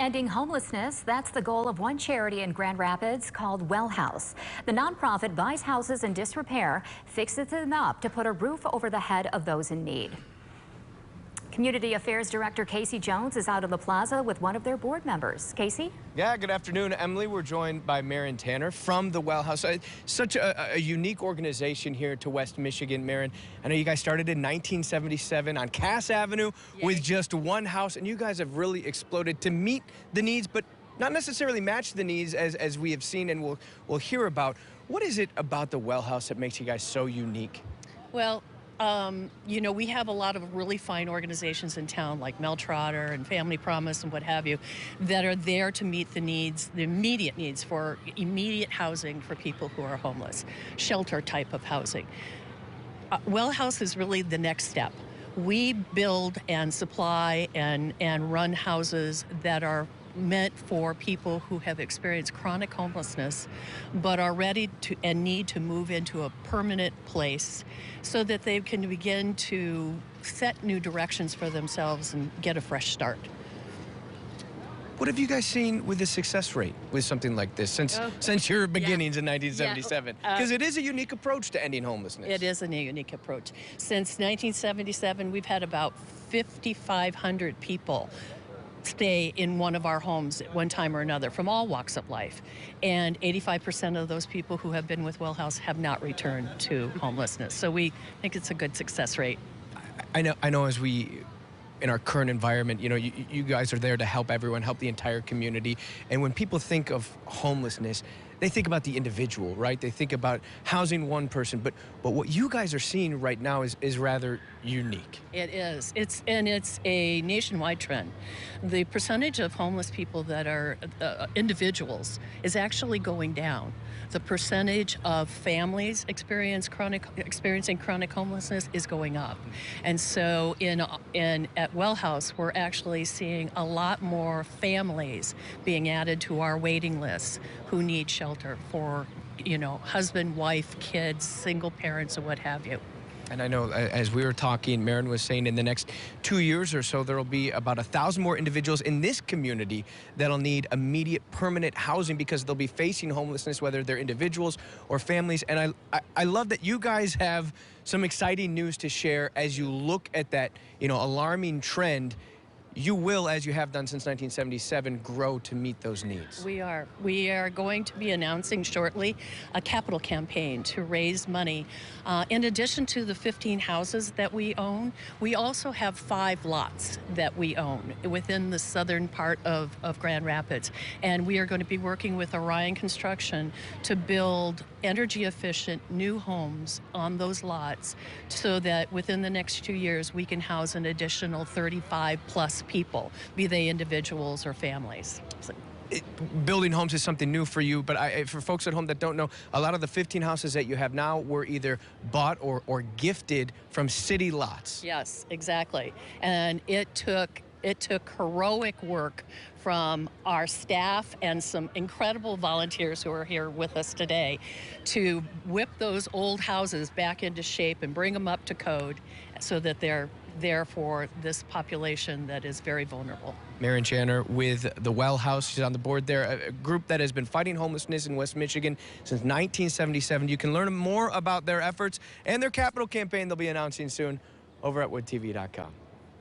Ending homelessness, that's the goal of one charity in Grand Rapids called Well House. The nonprofit buys houses in disrepair, fixes them up to put a roof over the head of those in need. Community Affairs Director Casey Jones is out of the plaza with one of their board members. Casey? Yeah, good afternoon, Emily. We're joined by Marin Tanner from the Well House. Such a unique organization here to West Michigan, Marin. I know you guys started in 1977 on Cass Avenue with just one house, and you guys have really exploded to meet the needs, but not necessarily match the needs as we have seen and we'll hear about. What is it about the Well House that makes you guys so unique? Well, you know, we have a lot of really fine organizations in town like Mel Trotter and Family Promise and what have you that are there to meet the needs, the immediate needs for immediate housing for people who are homeless, shelter type of housing. Well House is really the next step. We build and supply and run houses that are meant for people who have experienced chronic homelessness but are ready to and need to move into a permanent place so that they can begin to set new directions for themselves and get a fresh start. What have you guys seen with the success rate with something like this since your beginnings in 1977? Because it is a unique approach to ending homelessness. It is a unique approach. Since 1977, we've had about 5,500 people stay in one of our homes at one time or another from all walks of life. And 85% of those people who have been with Well House have not returned to homelessness. So we think it's a good success rate. I know as we, in our current environment, you know, you guys are there to help everyone, help the entire community. And when people think of homelessness, they think about the individual, right? They think about housing one person, but what you guys are seeing right now is rather unique. It is. It's a nationwide trend. The percentage of homeless people that are individuals is actually going down. The percentage of families experiencing chronic homelessness is going up. And so at Well House, we're actually seeing a lot more families being added to our waiting lists who need shelter for, you know, husband, wife, kids, single parents, and what have you. And I know, as we were talking, Marin was saying in the next 2 years or so, there will be about 1,000 more individuals in this community that'll need immediate permanent housing because they'll be facing homelessness, whether they're individuals or families. And I love that you guys have some exciting news to share as you look at that, you know, alarming trend. You will, as you have done since 1977, grow to meet those needs. We are. We are going to be announcing shortly a capital campaign to raise money. In addition to the 15 houses that we own, we also have 5 lots that we own within the southern part of Grand Rapids. And we are going to be working with Orion Construction to build energy-efficient new homes on those lots so that within the next 2 years we can house an additional 35 plus people, be they individuals or families. Building homes is something new for you, but for folks at home that don't know, a lot of the 15 houses that you have now were either bought or gifted from city lots. Yes, exactly. And it took heroic work from our staff and some incredible volunteers who are here with us today to whip those old houses back into shape and bring them up to code so that they're there for this population that is very vulnerable. Marin Tanner with the Well House. She's on the board there, a group that has been fighting homelessness in West Michigan since 1977. You can learn more about their efforts and their capital campaign they'll be announcing soon over at woodtv.com.